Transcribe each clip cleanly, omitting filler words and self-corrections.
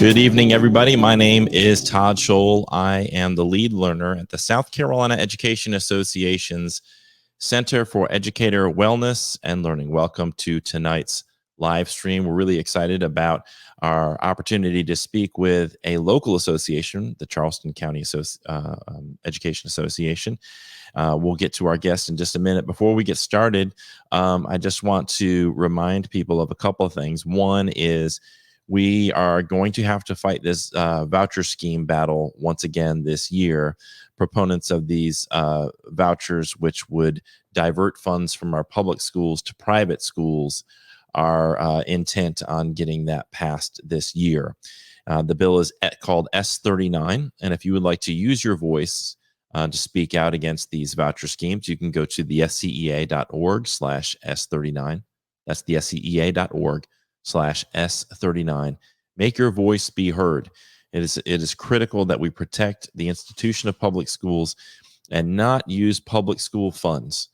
Good evening, everybody. My name is Todd Scholl. I am the lead learner at the South Carolina Education Association's Center for Educator Wellness and Learning. Welcome to tonight's live stream. We're really excited about our opportunity to speak with a local association, the Charleston County Education Association. We'll get to our guest in just a minute. Before we get started, I just want to remind people of a couple of things. One is we are going to have to fight this voucher scheme battle once again this year. Proponents of these vouchers, which would divert funds from our public schools to private schools, are intent on getting that passed this year. The bill is called S39, and if you would like to use your voice to speak out against these voucher schemes, you can go to the SCEA.org/S39. That's the SCEA.org/S39. Make your voice be heard. It is critical that we protect the institution of public schools and not use public school funds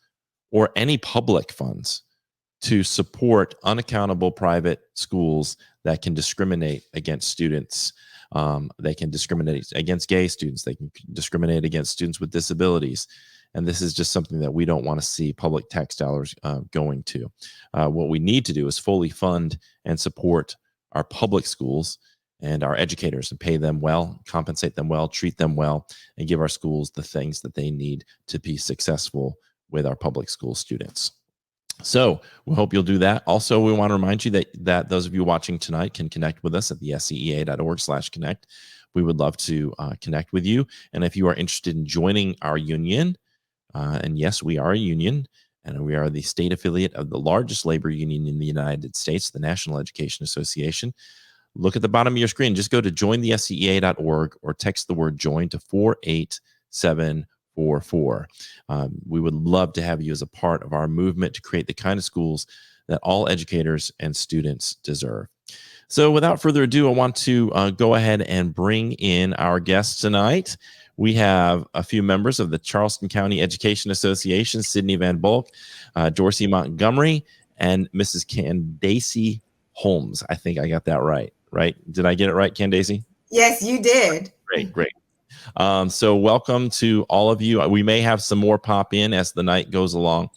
or any public funds to support unaccountable private schools that can discriminate against students. They can discriminate against gay students. They can discriminate against students with disabilities. And this is just something that we don't want to see public tax dollars going to. What we need to do is fully fund and support our public schools and our educators and pay them well, compensate them well, treat them well, and give our schools the things that they need to be successful with our public school students. So we hope you'll do that. Also, we want to remind you that those of you watching tonight can connect with us at the SCEA.org/connect. We would love to connect with you. And if you are interested in joining our union, and yes, we are a union, and we are the state affiliate of the largest labor union in the United States, the National Education Association. Look at the bottom of your screen. Just go to jointhescea.org or text the word join to 48744. We would love to have you as a part of our movement to create the kind of schools that all educators and students deserve. So without further ado, I want to go ahead and bring in our guests tonight. We have a few members of the Charleston County Education Association, Sydney Van Bulk, Dorsey Montgomery, and Mrs. Candace Holmes. I think I got that right? Did I get it right, Candace? Yes, you did. Great. So welcome to all of you. We may have some more pop in as the night goes along.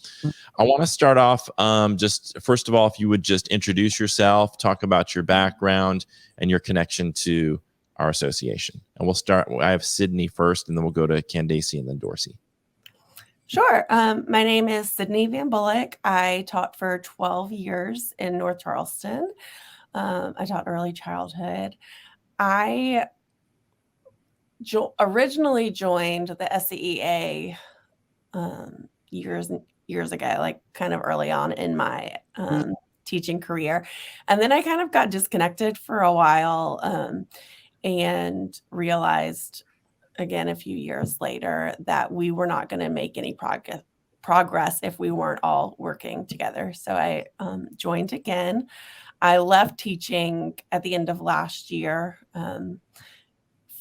I want to start off just first of all, if you would just introduce yourself, talk about your background and your connection to our association. And we'll start, I have Sydney first, and then we'll go to Candace and then Dorsey. Sure. My name is Sydney Van Bullock. I taught for 12 years in North Charleston. I taught early childhood. I originally joined the SCEA years ago, like kind of early on in my teaching career. And then I kind of got disconnected for a while and realized again a few years later that we were not going to make any progress if we weren't all working together. So I joined again. I left teaching at the end of last year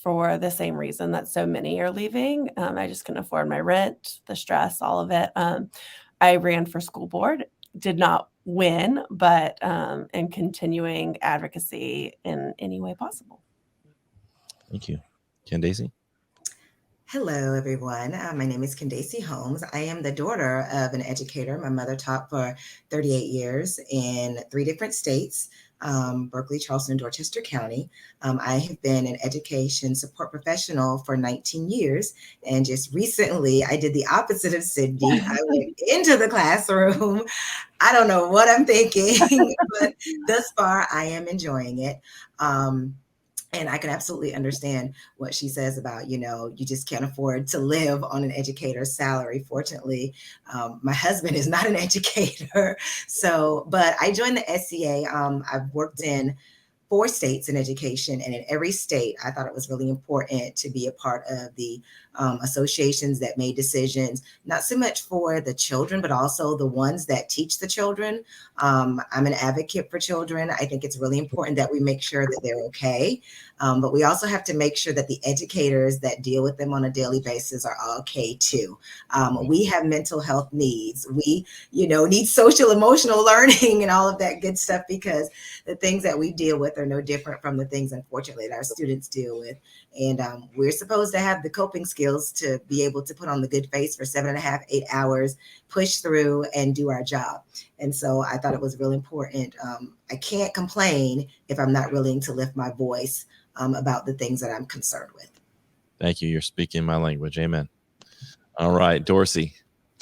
for the same reason that so many are leaving. I just couldn't afford my rent, the stress, all of it. I ran for school board, did not win, but in continuing advocacy in any way possible. Thank you. Candace? Hello, everyone. My name is Candace Holmes. I am the daughter of an educator. My mother taught for 38 years in 3 different states, Berkeley, Charleston, and Dorchester County. I have been an education support professional for 19 years. And just recently, I did the opposite of Sydney. I went into the classroom. I don't know what I'm thinking, but thus far, I am enjoying it. And I can absolutely understand what she says about, you just can't afford to live on an educator's salary. Fortunately, my husband is not an educator. But I joined the SCA. I've worked in 4 states in education, and in every state, I thought it was really important to be a part of the associations that made decisions, not so much for the children, but also the ones that teach the children. I'm an advocate for children. I think it's really important that we make sure that they're okay. But we also have to make sure that the educators that deal with them on a daily basis are okay too. We have mental health needs. We, need social emotional learning and all of that good stuff, because the things that we deal with are no different from the things, unfortunately, that our students deal with. And we're supposed to have the coping skills to be able to put on the good face for 7.5, 8 hours, push through and do our job. And so I thought it was really important. I can't complain if I'm not willing to lift my voice about the things that I'm concerned with. Thank you. You're speaking my language. Amen. All right, Dorsey.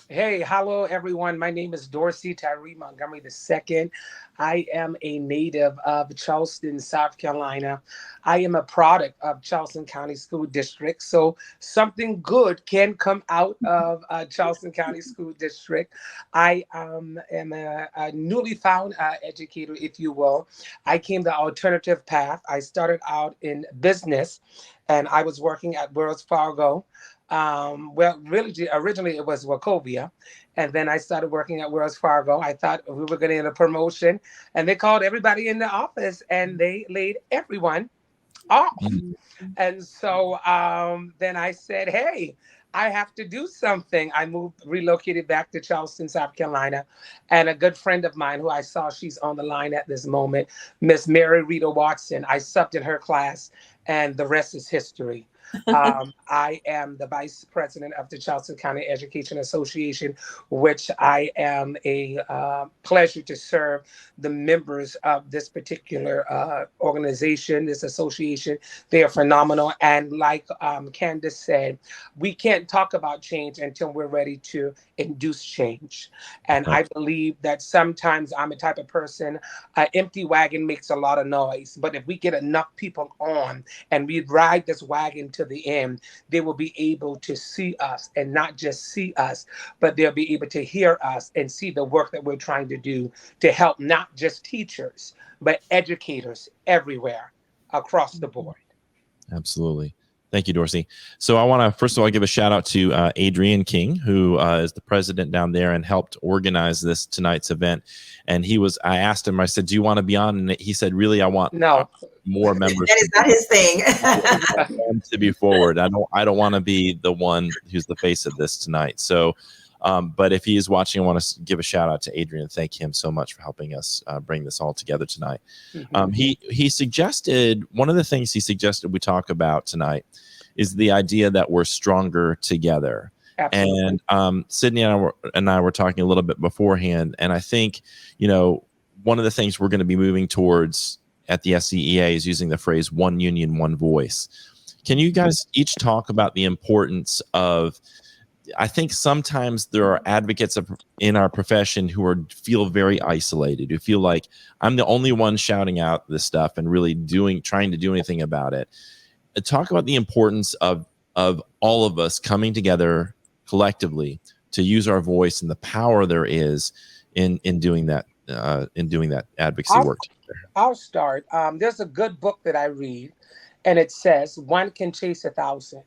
Hey, hello, everyone. My name is Dorsey Tyree Montgomery II. I am a native of Charleston, South Carolina. I am a product of Charleston County School District. So something good can come out of Charleston County School District. I am a newly found educator, if you will. I came the alternative path. I started out in business, and I was working at Wells Fargo. Really, originally it was Wachovia, and then I started working at Wells Fargo. I thought we were going to get a promotion, and they called everybody in the office, and they laid everyone off. And so then I said, hey, I have to do something. I relocated back to Charleston, South Carolina, and a good friend of mine who I saw, she's on the line at this moment, Miss Mary Rita Watson. I subbed in her class, and the rest is history. I am the vice president of the Charleston County Education Association, which I am a pleasure to serve the members of this particular organization, this association. They are phenomenal. And like Candace said, we can't talk about change until we're ready to induce change. And I believe that sometimes I'm a type of person, an empty wagon makes a lot of noise. But if we get enough people on and we ride this wagon to the end, they will be able to see us, and not just see us, but they'll be able to hear us and see the work that we're trying to do to help not just teachers, but educators everywhere across the board. Absolutely. Thank you, Dorsey. So I want to, first of all, give a shout out to Adrian King, who is the president down there and helped organize this tonight's event. And I asked him, I said, do you want to be on? And he said, really, I want more members. That is not his thing. To be forward. I don't want to be the one who's the face of this tonight. So, but if he is watching, I want to give a shout out to Adrian. Thank him so much for helping us bring this all together tonight. He suggested, one of the things he suggested we talk about tonight is the idea that we're stronger together. Absolutely. And Sydney and I were talking a little bit beforehand, and I think, one of the things we're going to be moving towards at the SCEA is using the phrase "one union, one voice." Can you guys each talk about the importance of, I think sometimes there are advocates in our profession who feel very isolated, who feel like I'm the only one shouting out this stuff and really trying to do anything about it. Talk about the importance of all of us coming together collectively to use our voice and the power there is in doing that advocacy work. I'll start. There's a good book that I read, and it says one can chase 1,000,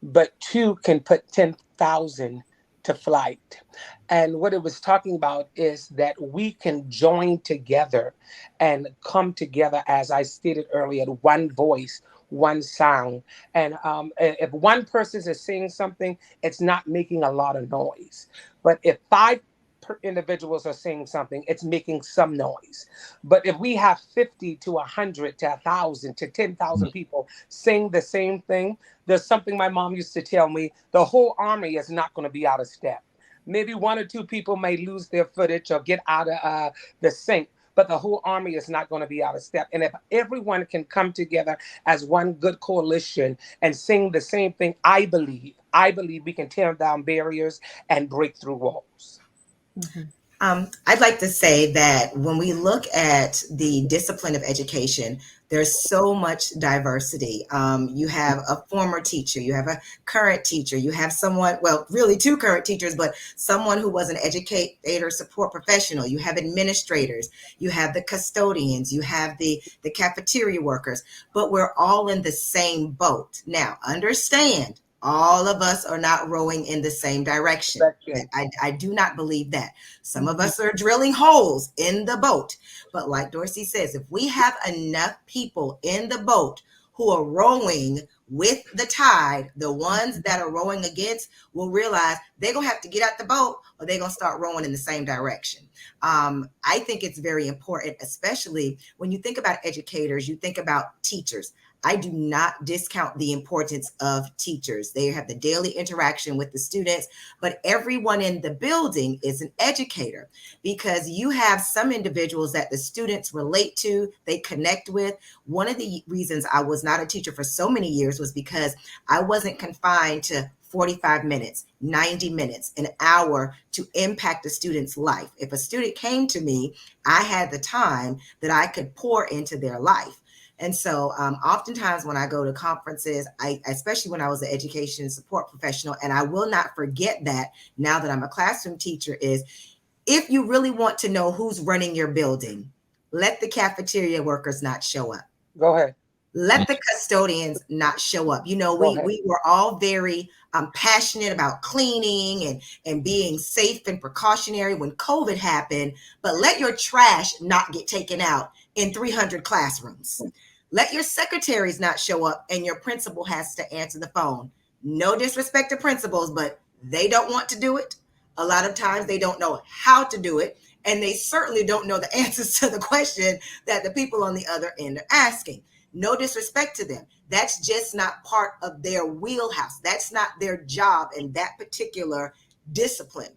but two can put 10,000 to flight. And what it was talking about is that we can join together and come together, as I stated earlier, one voice, one sound. And if one person is saying something, it's not making a lot of noise. But if 5 individuals are saying something, it's making some noise. But if we have 50 to 100 to 1,000 to 10,000 people saying the same thing, there's something my mom used to tell me: the whole army is not going to be out of step. Maybe 1 or 2 people may lose their footage or get out of the sync, but the whole army is not going to be out of step. And if everyone can come together as one good coalition and sing the same thing, I believe we can tear down barriers and break through walls. I'd like to say that when we look at the discipline of education, there's so much diversity. You have a former teacher, you have a current teacher, you have someone, well, really 2 current teachers, but someone who was an educator support professional. You have administrators, you have the custodians, you have the cafeteria workers, but we're all in the same boat. Now, understand, All of us are not rowing in the same direction. I do not believe that. Some of us are drilling holes in the boat. But like Dorsey says, if we have enough people in the boat who are rowing with the tide, the ones that are rowing against will realize they're going to have to get out the boat or they're going to start rowing in the same direction. I think it's very important, especially when you think about educators, you think about teachers. I do not discount the importance of teachers. They have the daily interaction with the students, but everyone in the building is an educator, because you have some individuals that the students relate to, they connect with. One of the reasons I was not a teacher for so many years was because I wasn't confined to 45 minutes, 90 minutes, an hour to impact a student's life. If a student came to me, I had the time that I could pour into their life. And so oftentimes when I go to conferences, especially when I was an education support professional, and I will not forget that now that I'm a classroom teacher, is if you really want to know who's running your building, let the cafeteria workers not show up. Go ahead. Let the custodians not show up. You know, we were all very passionate about cleaning and being safe and precautionary when COVID happened, but let your trash not get taken out in 300 classrooms. Let your secretaries not show up and your principal has to answer the phone. No disrespect to principals, but they don't want to do it. A lot of times they don't know how to do it, and they certainly don't know the answers to the question that the people on the other end are asking. No disrespect to them. That's just not part of their wheelhouse. That's not their job in that particular discipline.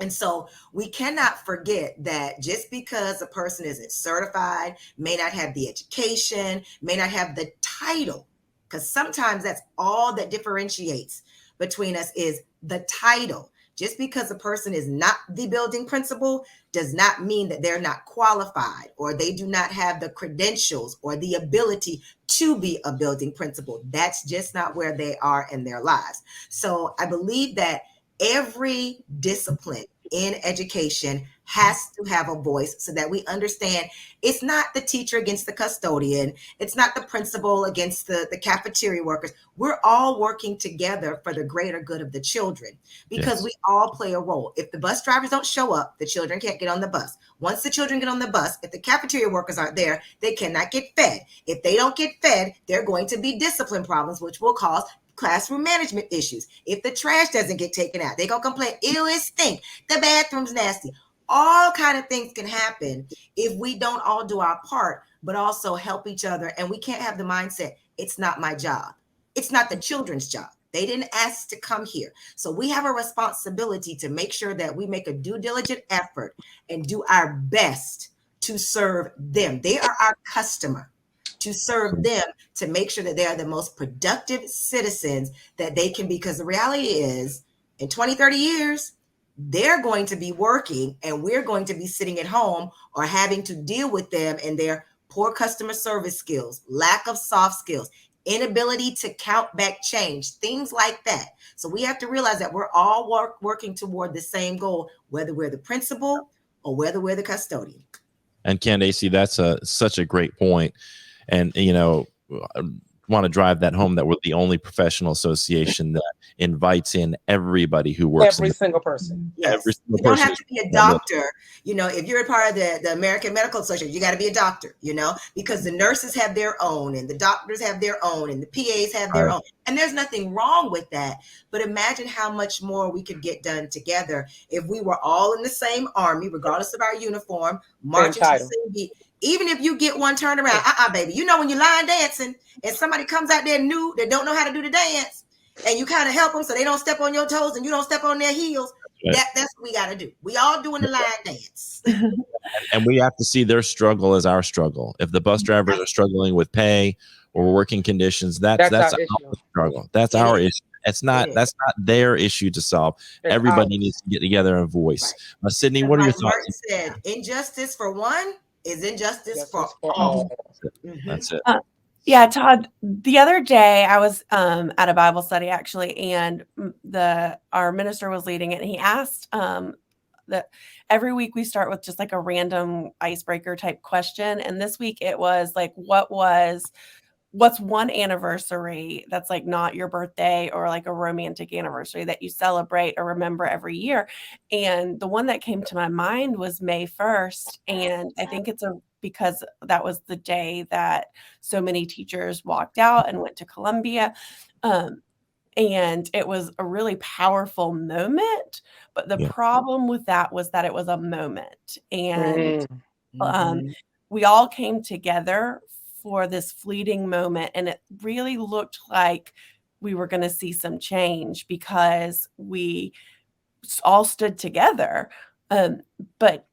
And so we cannot forget that just because a person isn't certified, may not have the education, may not have the title, because sometimes that's all that differentiates between us is the title. Just because a person is not the building principal does not mean that they're not qualified or they do not have the credentials or the ability to be a building principal. That's just not where they are in their lives. So I believe that every discipline in education has to have a voice so that we understand it's not the teacher against the custodian. It's not the principal against the cafeteria workers. We're all working together for the greater good of the children, because we all play a role. If the bus drivers don't show up, the children can't get on the bus. Once the children get on the bus, if the cafeteria workers aren't there, they cannot get fed. If they don't get fed, there are going to be discipline problems, which will cause classroom management issues. If the trash doesn't get taken out, they're going to complain, ew, it stink, the bathroom's nasty. All kind of things can happen if we don't all do our part, but also help each other. And we can't have the mindset, it's not my job. It's not the children's job. They didn't ask to come here. So we have a responsibility to make sure that we make a due diligent effort and do our best to serve them. They are our customer. To serve them, to make sure that they are the most productive citizens that they can be. Because the reality is, in 20, 30 years, they're going to be working and we're going to be sitting at home or having to deal with them and their poor customer service skills, lack of soft skills, inability to count back change, things like that. So we have to realize that we're all working toward the same goal, whether we're the principal or whether we're the custodian. And Candace, that's such a great point. And, you know, I want to drive that home that we're the only professional association that invites in everybody who works. Every single person. Yes. Every single you don't person have to be a doctor. You know, if you're a part of the American Medical Association, you got to be a doctor, you know, because the nurses have their own and the doctors have their own and the PAs have their own. And there's nothing wrong with that. But imagine how much more we could get done together if we were all in the same army, regardless of our uniform, marching to the same beat. Even if you get one turned around, baby, you know, when you're line dancing and somebody comes out there new that don't know how to do the dance, and you kind of help them so they don't step on your toes and you don't step on their heels. Right. That's what we got to do. We all doing the line dance. And we have to see their struggle as our struggle. If the bus drivers are struggling with pay or working conditions, that's our struggle. That's our issue. That's not their issue to solve. Everybody needs to get together and voice. Right. Sydney, what are your thoughts? Martin said, injustice for one is injustice for all. That's it. Yeah, Todd, the other day I was at a Bible study actually, and our minister was leading it, and he asked that every week we start with just like a random icebreaker type question. And this week it was like, what was what's one anniversary that's like not your birthday or like a romantic anniversary that you celebrate or remember every year? And the one that came to my mind was May 1st. And I think it's because that was the day that so many teachers walked out and went to Columbia. And it was a really powerful moment. But the Yeah. problem with that was that it was a moment. And Mhm. we all came together for this fleeting moment, and it really looked like we were going to see some change because we all stood together. But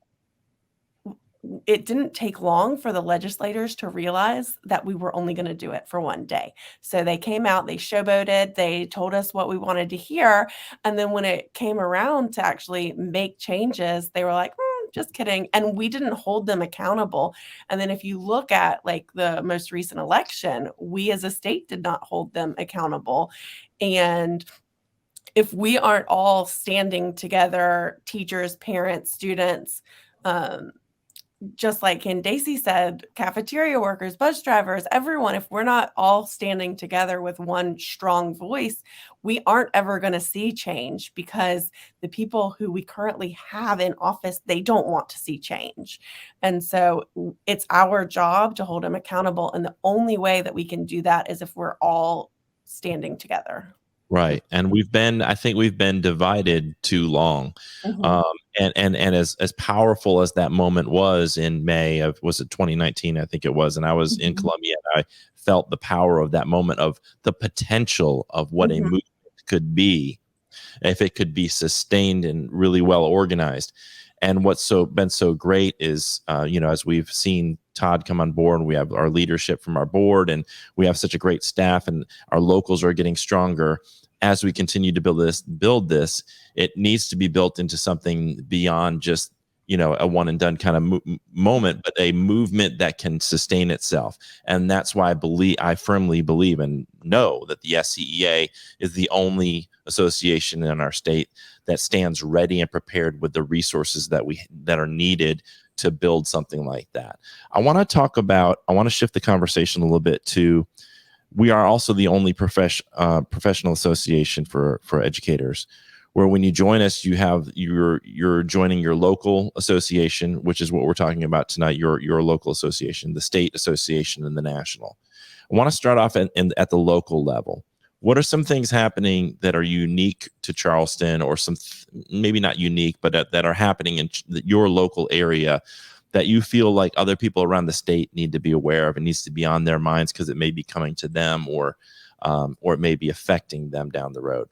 it didn't take long for the legislators to realize that we were only going to do it for one day. So they came out, they showboated, they told us what we wanted to hear. And then when it came around to actually make changes, they were like, just kidding. And we didn't hold them accountable. And then if you look at like the most recent election, we as a state did not hold them accountable. And if we aren't all standing together, teachers, parents, students, just like Candace said, cafeteria workers, bus drivers, everyone, if we're not all standing together with one strong voice, we aren't ever going to see change because the people who we currently have in office, they don't want to see change. And so it's our job to hold them accountable. And the only way that we can do that is if we're all standing together. Right. And I think we've been divided too long. Mhm. And as powerful as that moment was in May of, was it 2019? I think it was. And I was in Mhm. Columbia, and I felt the power of that moment, of the potential of what a Mhm. movement could be if it could be sustained and really well organized. And what's been so great is, as we've seen Todd come on board, and we have our leadership from our board, and we have such a great staff, and our locals are getting stronger. As we continue to build this, it needs to be built into something beyond just a one and done kind of moment, but a movement that can sustain itself. And that's why I firmly believe and know that the SCEA is the only association in our state that stands ready and prepared with the resources that are needed to build something like that. I want to shift the conversation a little bit to, we are also the only professional association for educators, where when you join us, you're joining your local association, which is what we're talking about tonight, your local association, the state association, and the national. I want to start off at the local level. What are some things happening that are unique to Charleston, or maybe not unique, but that are happening in your local area that you feel like other people around the state need to be aware of and needs to be on their minds because it may be coming to them, or it may be affecting them down the road?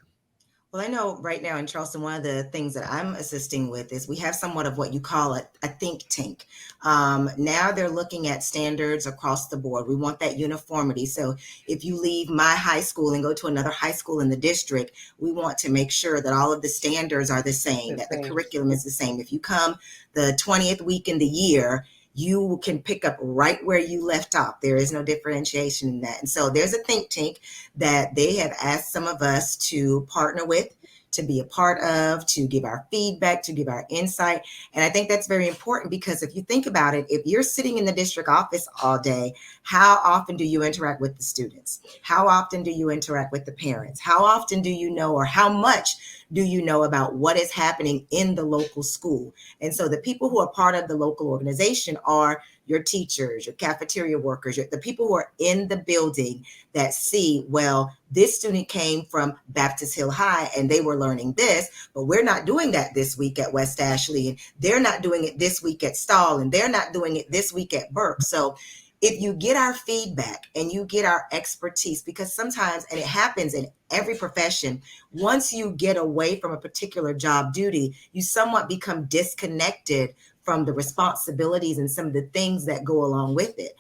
Well, I know right now in Charleston, one of the things that I'm assisting with is we have somewhat of what you call a think tank. Now they're looking at standards across the board. We want that uniformity. So if you leave my high school and go to another high school in the district, we want to make sure that all of the standards are the same, that the curriculum is the same. If you come the 20th week in the year, you can pick up right where you left off. There is no differentiation in that. And so there's a think tank that they have asked some of us to partner with, to be a part of, to give our feedback, to give our insight. And I think that's very important, because if you think about it, if you're sitting in the district office all day, how often do you interact with the students? How often do you interact with the parents? How often do you know, or how much do you know about what is happening in the local school? And so the people who are part of the local organization are your teachers, your cafeteria workers, the people who are in the building that see, well, this student came from Baptist Hill High and they were learning this, but we're not doing that this week at West Ashley, and they're not doing it this week at Stahl, and they're not doing it this week at Burke. So if you get our feedback and you get our expertise, because sometimes, and it happens in every profession, once you get away from a particular job duty, you somewhat become disconnected from the responsibilities and some of the things that go along with it.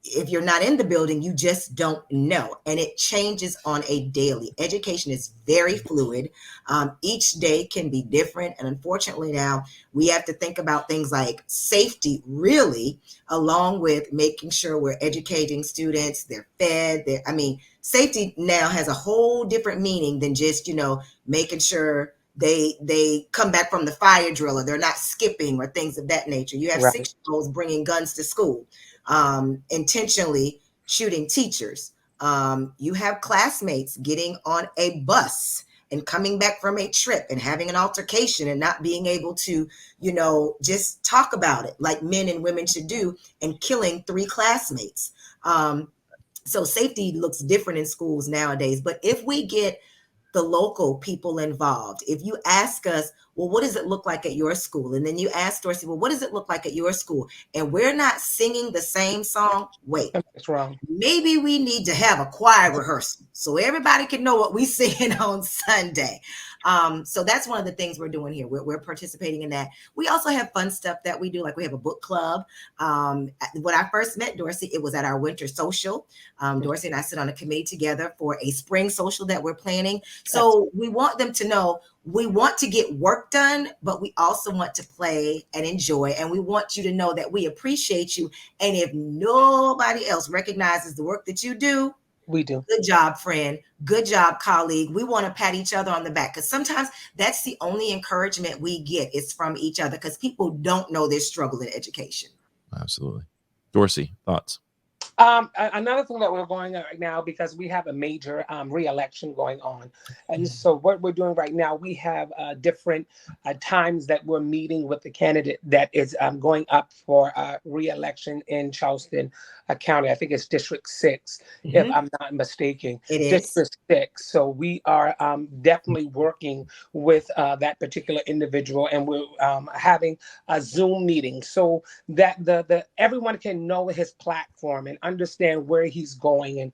If you're not in the building, you just don't know. And it changes on a daily. Education is very fluid. Each day can be different. And unfortunately now we have to think about things like safety, really, along with making sure we're educating students, they're fed. Safety now has a whole different meaning than just, making sure they come back from the fire drill, or they're not skipping, or things of that nature. You have 6-year-olds bringing guns to school, intentionally shooting teachers. You have classmates getting on a bus and coming back from a trip and having an altercation and not being able to, just talk about it like men and women should do, and killing 3 classmates. So safety looks different in schools nowadays. But if we get the local people involved, if you ask us, well, what does it look like at your school? And then you ask Dorsey, well, what does it look like at your school? And we're not singing the same song. Wait, That's wrong. maybe we need to have a choir rehearsal so everybody can know what we sing on Sunday. So that's one of the things we're doing here. We're participating in that. We also have fun stuff that we do. Like we have a book club. When I first met Dorsey, it was at our winter social. Dorsey and I sit on a committee together for a spring social that we're planning. So we want them to know we want to get work done, but we also want to play and enjoy. And we want you to know that we appreciate you. And if nobody else recognizes the work that you do, we do. Good job, friend. Good job, colleague. We want to pat each other on the back, because sometimes that's the only encouragement we get is from each other, because people don't know their struggle in education. Absolutely. Dorsey, thoughts? Another thing that we're going on right now, because we have a major re-election going on. And so what we're doing right now, we have different times that we're meeting with the candidate that is going up for re-election in Charleston County. I think it's District 6, if I'm not mistaken. It is. District 6. So we are definitely working with that particular individual, and we're having a Zoom meeting so that the everyone can know his platform and understand where he's going and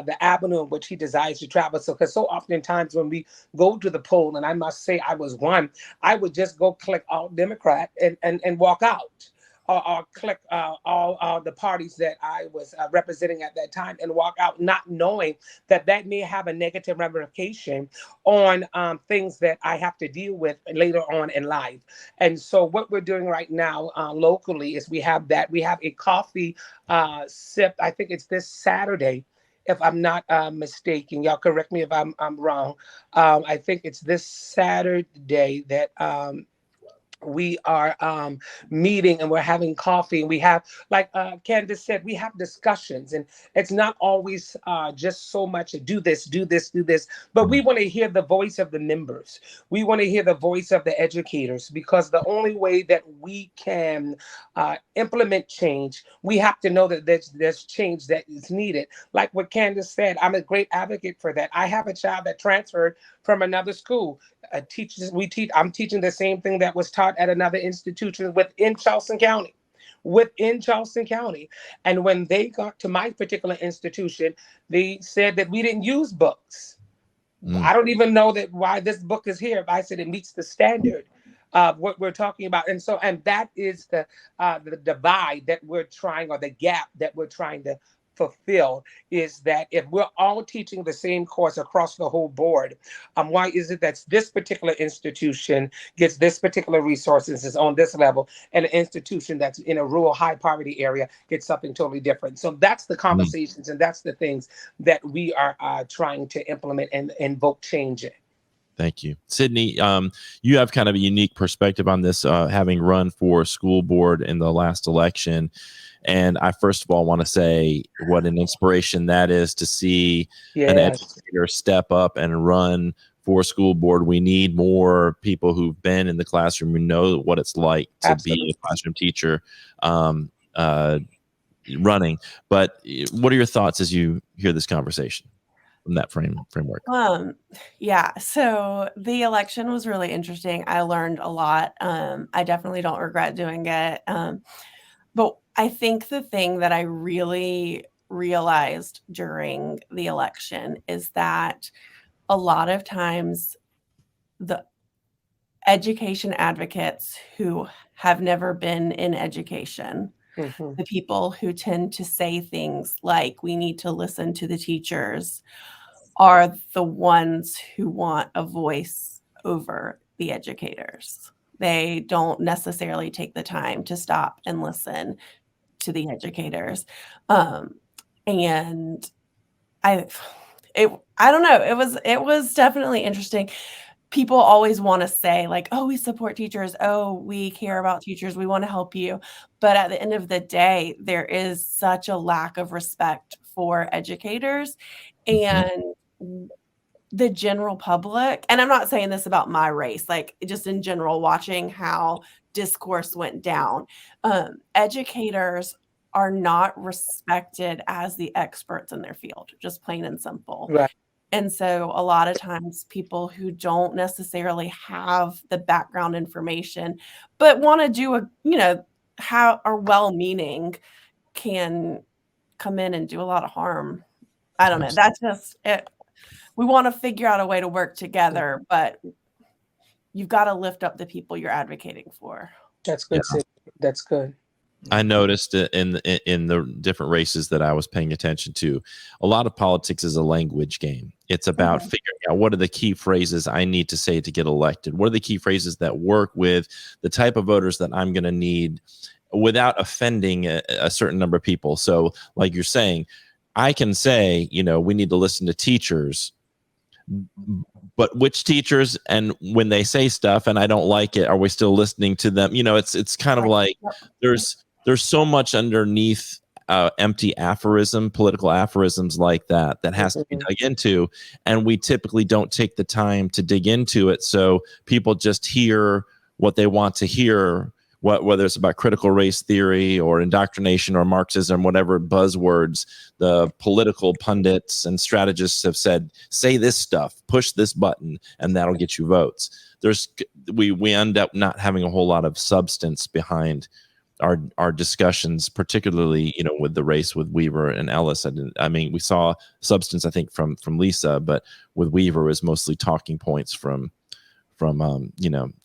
the avenue in which he desires to travel. So, because so oftentimes when we go to the poll, and I must say I was one, I would just go click all Democrat and walk out. Or click all the parties that I was representing at that time and walk out, not knowing that that may have a negative ramification on things that I have to deal with later on in life. And so what we're doing right now locally is we have a coffee sip. I think it's this Saturday, if I'm not mistaken. Y'all correct me if I'm wrong. I think it's this Saturday that we are meeting and we're having coffee, and we have, like Candace said, we have discussions, and it's not always just so much do this, but we want to hear the voice of the members. We want to hear the voice of the educators, because the only way that we can implement change, we have to know that there's change that is needed. Like what Candace said, I'm a great advocate for that. I have a child that transferred from another school. I'm teaching the same thing that was taught at another institution within Charleston County. And when they got to my particular institution, they said that we didn't use books. I don't even know why this book is here. I said it meets the standard of what we're talking about. And that is the divide that we're trying, or the gap that we're trying to fulfill, is that if we're all teaching the same course across the whole board, why is it that this particular institution gets this particular resources is on this level, and an institution that's in a rural high poverty area gets something totally different? So that's the conversations and that's the things that we are trying to implement and invoke change in. Thank you. Sydney, you have kind of a unique perspective on this, having run for school board in the last election. And I first of all want to say what an inspiration that is to see an educator step up and run for school board. We need more people who've been in the classroom, who know what it's like to be a classroom teacher running. But what are your thoughts as you hear this conversation from that framework? Yeah, so the election was really interesting. I learned a lot. I definitely don't regret doing it. But I think the thing that I really realized during the election is that a lot of times the education advocates who have never been in education, the people who tend to say things like we need to listen to the teachers, are the ones who want a voice over the educators. They don't necessarily take the time to stop and listen to the educators. And I don't know, it was definitely interesting. people always want to say like, oh, we support teachers. Oh, we care about teachers. We want to help you. But at the end of the day, there is such a lack of respect for educators and the general public. And I'm not saying this about my race, like just in general, watching how discourse went down. Educators are not respected as the experts in their field, just plain and simple. Right. And so a lot of times people who don't necessarily have the background information, but want to do how are well-meaning can come in and do a lot of harm. I don't know. That's just it. We want to figure out a way to work together, but you've got to lift up the people you're advocating for. That's good. Yeah. That's good. I noticed in the different races that I was paying attention to, a lot of politics is a language game. It's about figuring out what are the key phrases I need to say to get elected. What are the key phrases that work with the type of voters that I'm going to need without offending a certain number of people. So like you're saying, I can say, we need to listen to teachers, but which teachers, and when they say stuff and I don't like it, are we still listening to them? It's kind of like there's so much underneath empty political aphorisms like that has to be dug into, and we typically don't take the time to dig into it. So people just hear what they want to hear, whether it's about critical race theory or indoctrination or Marxism, whatever buzzwords the political pundits and strategists have said, say this stuff, push this button, and that'll get you votes. We end up not having a whole lot of substance behind our discussions, particularly, with the race with Weaver and Ellis. I mean, we saw substance, I think, from Lisa, but with Weaver it was mostly talking points from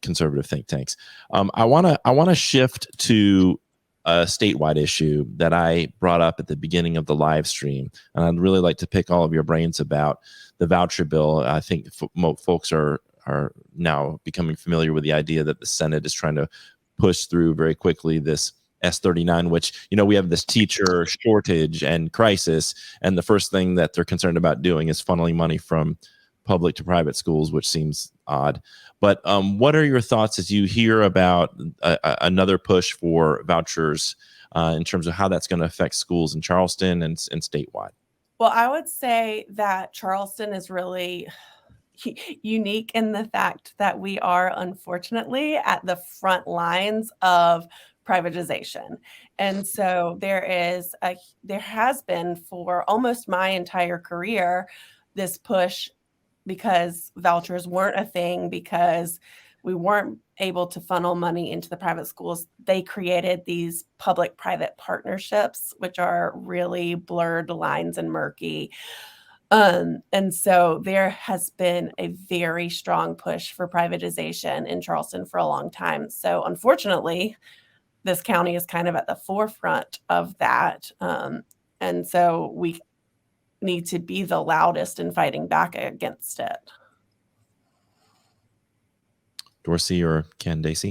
conservative think tanks. I want to shift to a statewide issue that I brought up at the beginning of the live stream, and I'd really like to pick all of your brains about the voucher bill. I think folks are now becoming familiar with the idea that the Senate is trying to push through very quickly this S39, which, we have this teacher shortage and crisis, and the first thing that they're concerned about doing is funneling money from public to private schools, which seems odd. But what are your thoughts as you hear about another push for vouchers in terms of how that's going to affect schools in Charleston and statewide? Well, I would say that Charleston is really unique in the fact that we are unfortunately at the front lines of privatization. And so there has been for almost my entire career this push, because vouchers weren't a thing, because we weren't able to funnel money into the private schools. They created these public-private partnerships, which are really blurred lines and murky. And so there has been a very strong push for privatization in Charleston for a long time. So unfortunately, this county is kind of at the forefront of that. And so we need to be the loudest in fighting back against it. Dorsey or Candace?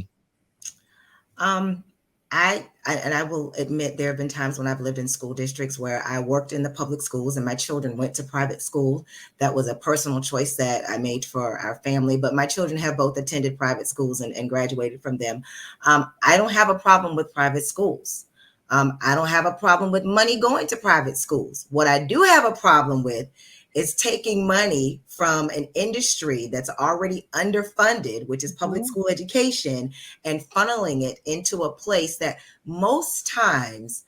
I will admit there have been times when I've lived in school districts where I worked in the public schools and my children went to private school. That was a personal choice that I made for our family, but my children have both attended private schools and graduated from them. I don't have a problem with private schools. I don't have a problem with money going to private schools. What I do have a problem with is taking money from an industry that's already underfunded, which is public school education, and funneling it into a place that most times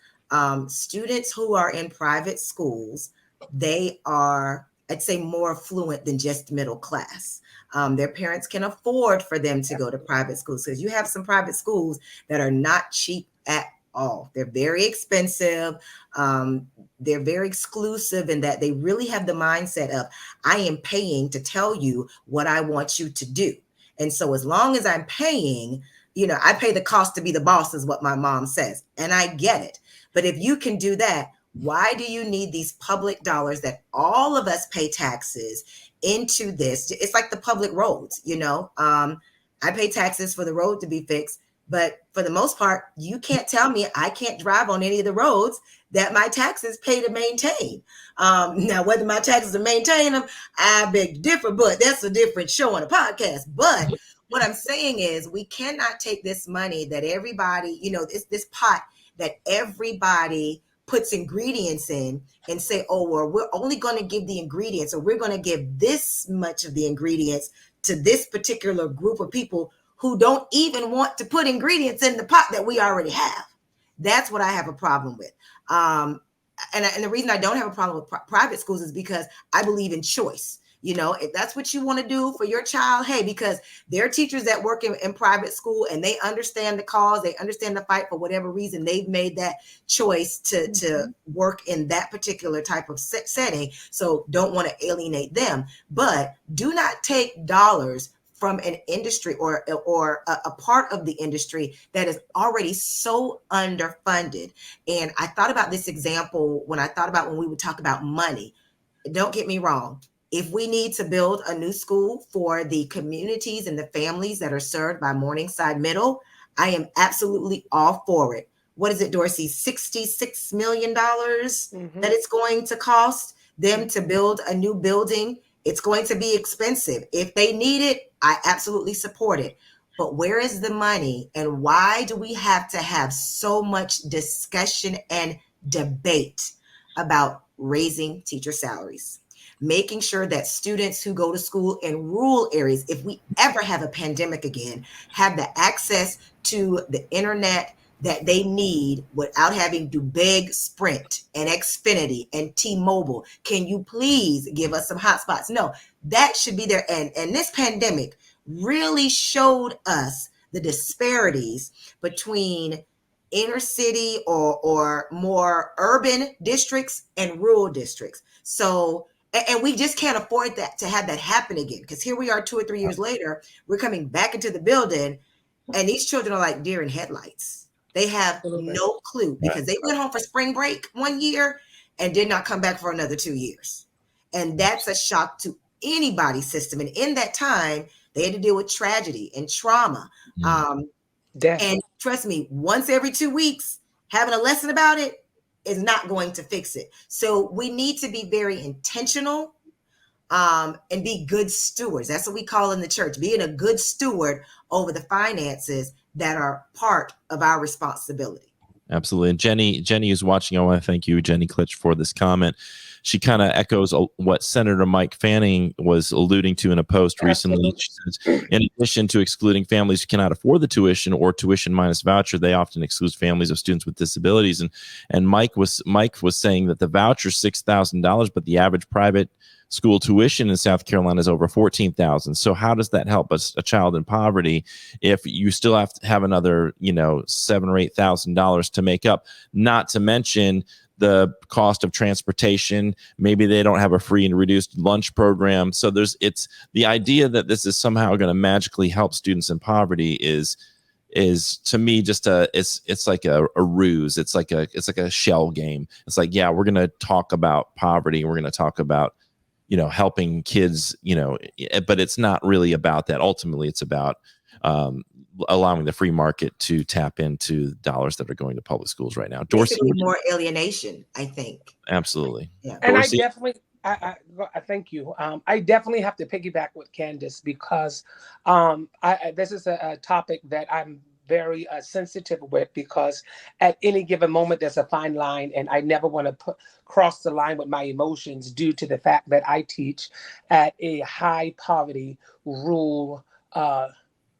students who are in private schools, they are, I'd say, more affluent than just middle class. Their parents can afford for them to go to private schools, because you have some private schools that are not cheap at all. They're very expensive. They're very exclusive in that they really have the mindset of, I am paying to tell you what I want you to do. And so as long as I'm paying, I pay the cost to be the boss, is what my mom says. And I get it. But if you can do that, why do you need these public dollars that all of us pay taxes into this? It's like the public roads, I pay taxes for the road to be fixed. But for the most part, you can't tell me I can't drive on any of the roads that my taxes pay to maintain. Now, whether my taxes are maintain them, I beg to differ, but that's a different show on a podcast. But what I'm saying is we cannot take this money that everybody, this pot that everybody puts ingredients in and say, oh, well, we're only going to give the ingredients, or we're going to give this much of the ingredients to this particular group of people who don't even want to put ingredients in the pot that we already have. That's what I have a problem with. And the reason I don't have a problem with private schools is because I believe in choice. If that's what you want to do for your child, hey, because there are teachers that work in private school and they understand the cause, they understand the fight for whatever reason, they've made that choice to work in that particular type of setting. So don't want to alienate them, but do not take dollars from an industry or a part of the industry that is already so underfunded. And I thought about this example when we would talk about money. Don't get me wrong. If we need to build a new school for the communities and the families that are served by Morningside Middle, I am absolutely all for it. What is it, Dorsey? $66 million that it's going to cost them to build a new building. It's going to be expensive. If they need it, I absolutely support it. But where is the money, and why do we have to have so much discussion and debate about raising teacher salaries? Making sure that students who go to school in rural areas, if we ever have a pandemic again, have the access to the internet that they need without having to beg Sprint and Xfinity and T-Mobile. Can you please give us some hotspots? No, that should be there. And this pandemic really showed us the disparities between inner city or more urban districts and rural districts. So, and we just can't afford that to have that happen again, because here we are 2 or 3 years later, we're coming back into the building and these children are like deer in headlights. They have no clue because they went home for spring break 1 year and did not come back for another 2 years. And that's a shock to anybody's system. And in that time, they had to deal with tragedy and trauma. And trust me, once every 2 weeks, having a lesson about it is not going to fix it. So we need to be very intentional and be good stewards. That's what we call in the church, being a good steward over the finances that are part of our responsibility. Absolutely. And Jenny is watching. I want to thank you, Jenny Klitsch, for this comment. She kind of echoes what Senator Mike Fanning was alluding to in a post recently. She says, in addition to excluding families who cannot afford the tuition or tuition minus voucher, they often exclude families of students with disabilities. And Mike was saying that the voucher is $6,000, but the average private school tuition in South Carolina is over $14,000. So how does that help a child in poverty if you still have to have another, $7,000 or $8,000 to make up? Not to mention the cost of transportation. Maybe they don't have a free and reduced lunch program. So it's the idea that this is somehow going to magically help students in poverty is to me just it's like a ruse. It's like a shell game. It's like, yeah, we're going to talk about poverty. We're going to talk about helping kids, but it's not really about that. Ultimately, it's about allowing the free market to tap into dollars that are going to public schools right now. Dorsey, more alienation, I think. Absolutely. Yeah. And Dorsey? I definitely, I thank you. I definitely have to piggyback with Candace because this is a topic that I'm very sensitive with, because at any given moment there's a fine line, and I never want to cross the line with my emotions due to the fact that I teach at a high poverty rural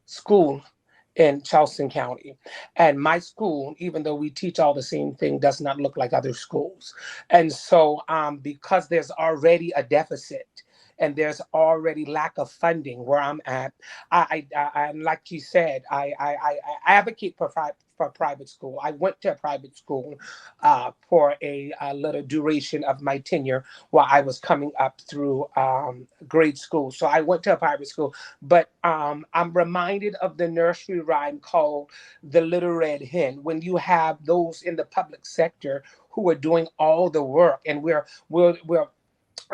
school in Charleston County. And my school, even though we teach all the same thing, does not look like other schools. And so because there's already a deficit and there's already lack of funding where I'm at, I like you said, I advocate for private school. I went to a private school for a little duration of my tenure while I was coming up through grade school. So I went to a private school, but I'm reminded of the nursery rhyme called The Little Red Hen. When you have those in the public sector who are doing all the work, and we're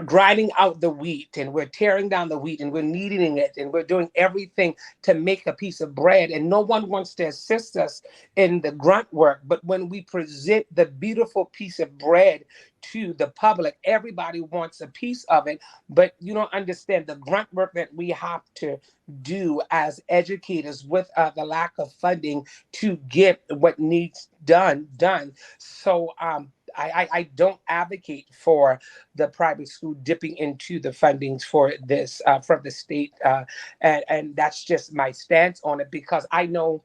grinding out the wheat, and we're tearing down the wheat, and we're kneading it, and we're doing everything to make a piece of bread, and no one wants to assist us in the grunt work. But when we present the beautiful piece of bread to the public, everybody wants a piece of it. But you don't understand the grunt work that we have to do as educators with the lack of funding to get what needs done. So I don't advocate for the private school dipping into the fundings for this from the state, and that's just my stance on it, because I know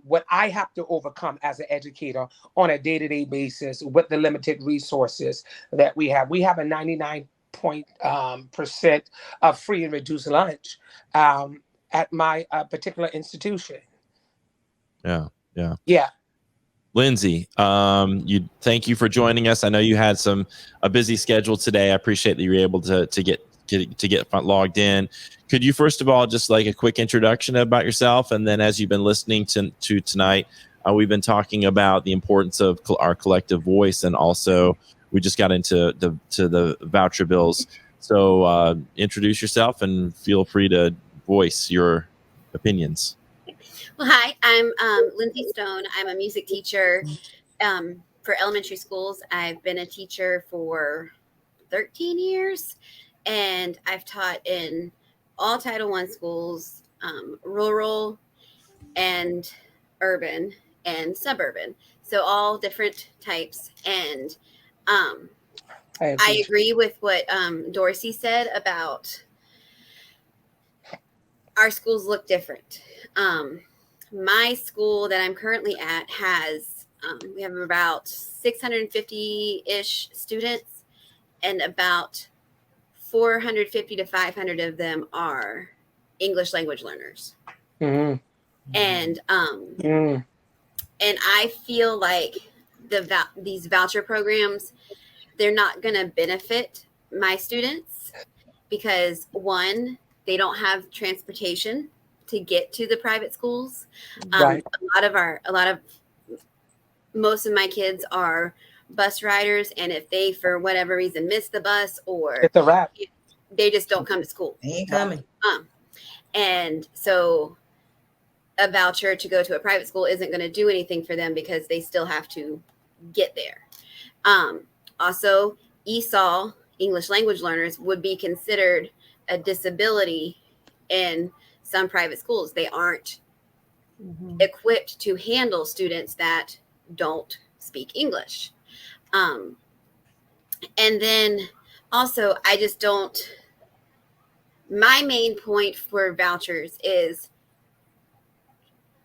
what I have to overcome as an educator on a day-to-day basis with the limited resources that we have. We have a 99% of free and reduced lunch at my particular institution. Yeah. Yeah. Lindsay, thank you for joining us. I know you had a busy schedule today. I appreciate that you were able to get logged in. Could you first of all just like a quick introduction about yourself, and then as you've been listening to tonight, we've been talking about the importance of our collective voice, and also we just got into the voucher bills. So introduce yourself and feel free to voice your opinions. Well, hi, I'm Lindsay Stone. I'm a music teacher for elementary schools. I've been a teacher for 13 years, and I've taught in all Title I schools, rural and urban and suburban. So all different types. And I agree with what Dorsey said about our schools look different. My school that I'm currently at has, we have about 650-ish students, and about 450 to 500 of them are English language learners. Mm-hmm. And I feel like these voucher programs, they're not going to benefit my students because, one, they don't have transportation to get to the private schools. Right. Most of my kids are bus riders, and if they for whatever reason miss the bus, or it's a wrap, they just don't come to school. They ain't coming. And so a voucher to go to a private school isn't going to do anything for them because they still have to get there. Also, ESOL, English language learners, would be considered a disability in some private schools. They aren't equipped to handle students that don't speak English. And then also, my main point for vouchers is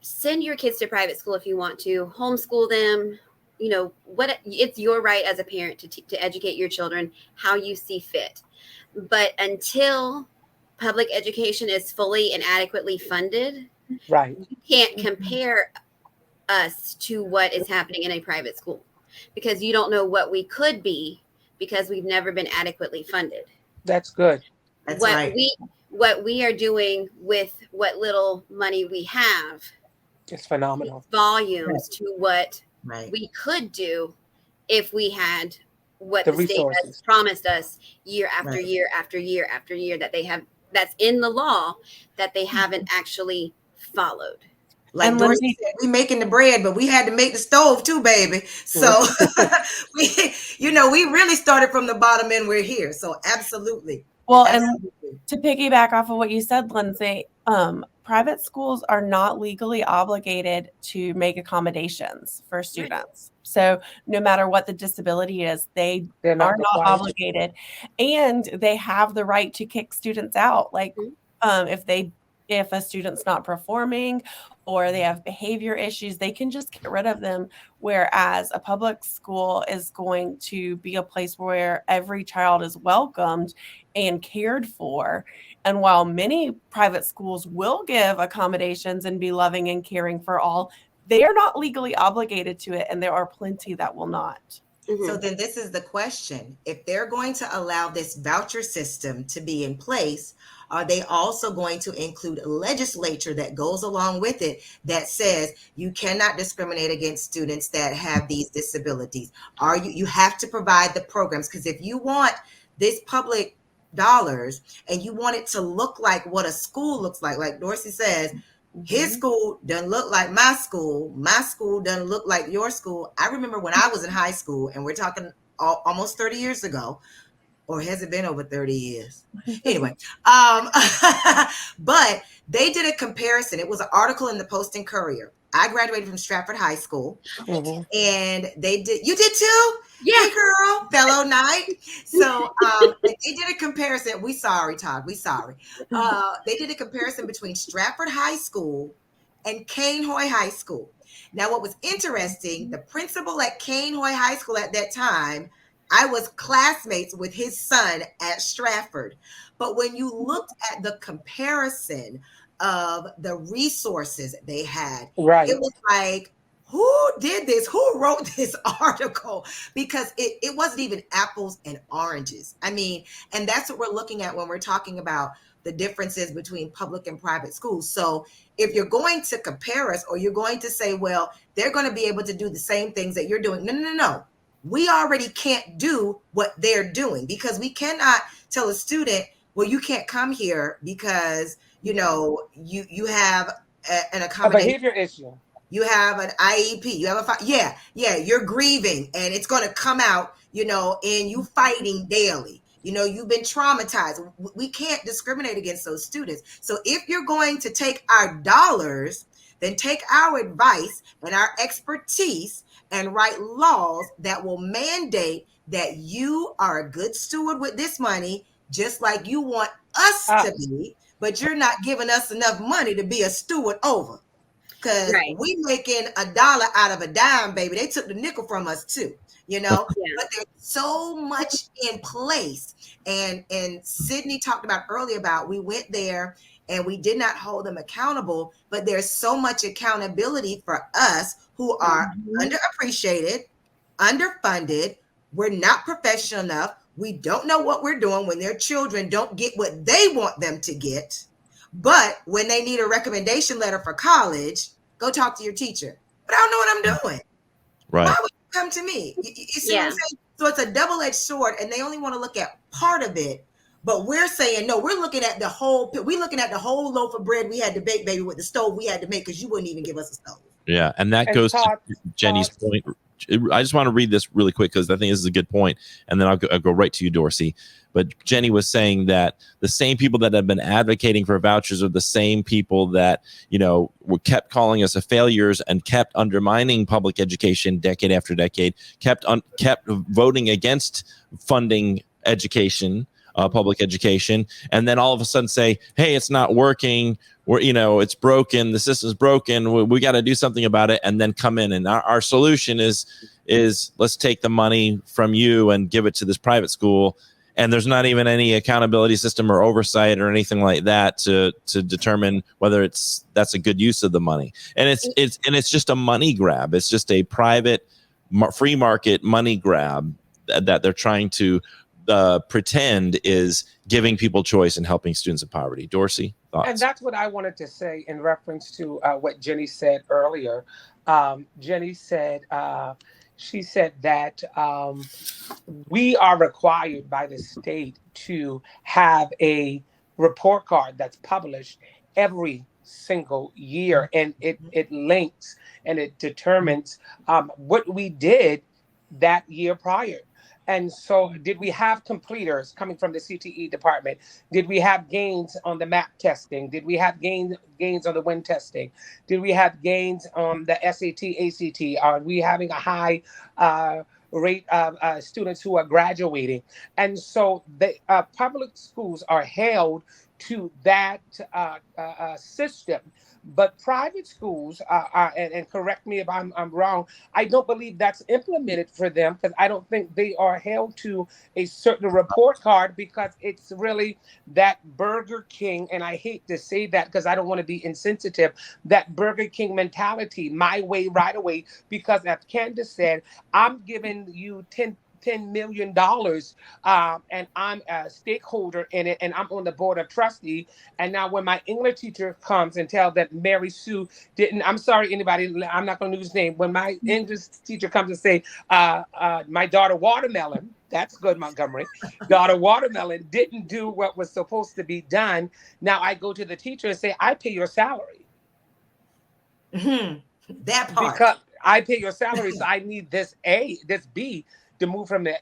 send your kids to private school if you want to, homeschool them. It's your right as a parent to educate your children how you see fit. But until public education is fully and adequately funded, right, you can't compare us to what is happening in a private school, because you don't know what we could be because we've never been adequately funded. That's good. That's right. What we are doing with what little money we have, it's phenomenal. Volumes to what we could do if we had what the state has promised us year after year after year after year, that's in the law that they haven't actually followed. Like Dorsey said, we making the bread, but we had to make the stove too, baby. So we really started from the bottom and we're here. So absolutely. Well, absolutely. And to piggyback off of what you said, Lindsay, private schools are not legally obligated to make accommodations for students. So no matter what the disability is, they're not obligated, and they have the right to kick students out. Like if a student's not performing or they have behavior issues, they can just get rid of them. Whereas a public school is going to be a place where every child is welcomed and cared for. And while many private schools will give accommodations and be loving and caring for all, they are not legally obligated to it. And there are plenty that will not. Mm-hmm. So then this is the question. If they're going to allow this voucher system to be in place, are they also going to include a legislature that goes along with it that says you cannot discriminate against students that have these disabilities? You have to provide the programs, because if you want this public dollars and you want it to look like what a school looks like Dorsey says, his school doesn't look like my school doesn't look like your school. I remember when I was in high school, and we're talking almost 30 years ago, or has it been over 30 years? Anyway, but they did a comparison. It was an article in the Post and Courier. I graduated from Stratford High School, and they did. You did too? Yeah. Hey, girl, fellow knight. So they did a comparison. We sorry, Todd. We sorry. They did a comparison between Stratford High School and Cane Hoy High School. Now, what was interesting, the principal at Cane Hoy High School at that time, I was classmates with his son at Stratford. But when you looked at the comparison of the resources they had, it was like, who did this? Who wrote this article? Because it wasn't even apples and oranges. I mean, and that's what we're looking at when we're talking about the differences between public and private schools. So if you're going to compare us, or you're going to say, well, they're going to be able to do the same things that you're doing. No. We already can't do what they're doing, because we cannot tell a student, well, you can't come here because, you know, you have an accommodation. A behavior issue. You have an IEP. You have you're grieving, and it's going to come out, you know, in you fighting daily. You know, you've been traumatized. We can't discriminate against those students. So if you're going to take our dollars, then take our advice and our expertise and write laws that will mandate that you are a good steward with this money, just like you want us to be, but you're not giving us enough money to be a steward over. Because we making $1 out of a dime, baby. They took the nickel from us too, you know. But there's so much in place. And Sydney talked about earlier about, we went there and we did not hold them accountable, but there's so much accountability for us who are underappreciated, underfunded. We're not professional enough. We don't know what we're doing when their children don't get what they want them to get. But when they need a recommendation letter for college, go talk to your teacher. But I don't know what I'm doing. Right. Why would you come to me? You see what I'm saying? So it's a double-edged sword, and they only want to look at part of it. But we're saying, no, we're looking at the whole loaf of bread we had to bake, baby, with the stove we had to make, because you wouldn't even give us a stove. Yeah. And that goes to Jenny's point. I just want to read this really quick, because I think this is a good point, and then I'll go right to you, Dorsey. But Jenny was saying that the same people that have been advocating for vouchers are the same people that, you know, were kept calling us a failures and kept undermining public education decade after decade, kept voting against funding education, public education, and then all of a sudden say, hey, it's not working. It's broken. The system's broken. We got to do something about it. And then come in. And our solution is let's take the money from you and give it to this private school. And there's not even any accountability system or oversight or anything like that to determine whether that's a good use of the money. And it's just a money grab. It's just a private free market money grab that they're trying to pretend is giving people choice and helping students in poverty. Dorsey, thoughts? And that's what I wanted to say in reference to what Jenny said earlier. Jenny said, she said that we are required by the state to have a report card that's published every single year, and it links and it determines what we did that year prior. And so did we have completers coming from the CTE department? Did we have gains on the MAP testing? Did we have gains on the WIN testing? Did we have gains on the SAT, ACT? Are we having a high rate of students who are graduating? And so the public schools are held to that system. But private schools are, and correct me if I'm wrong, I don't believe that's implemented for them, because I don't think they are held to a certain report card, because it's really that Burger King, and I hate to say that because I don't want to be insensitive, that Burger King mentality, my way, right away, because as Candace said, I'm giving you $10 million, and I'm a stakeholder in it, and I'm on the board of trustee. And now when my English teacher comes and tells that Mary Sue didn't, I'm sorry, anybody, I'm not going to use his name. When my English teacher comes and say, my daughter Watermelon, that's good, Montgomery, daughter Watermelon didn't do what was supposed to be done. Now I go to the teacher and say, I pay your salary. That part. Because I pay your salary, so I need this B to move from the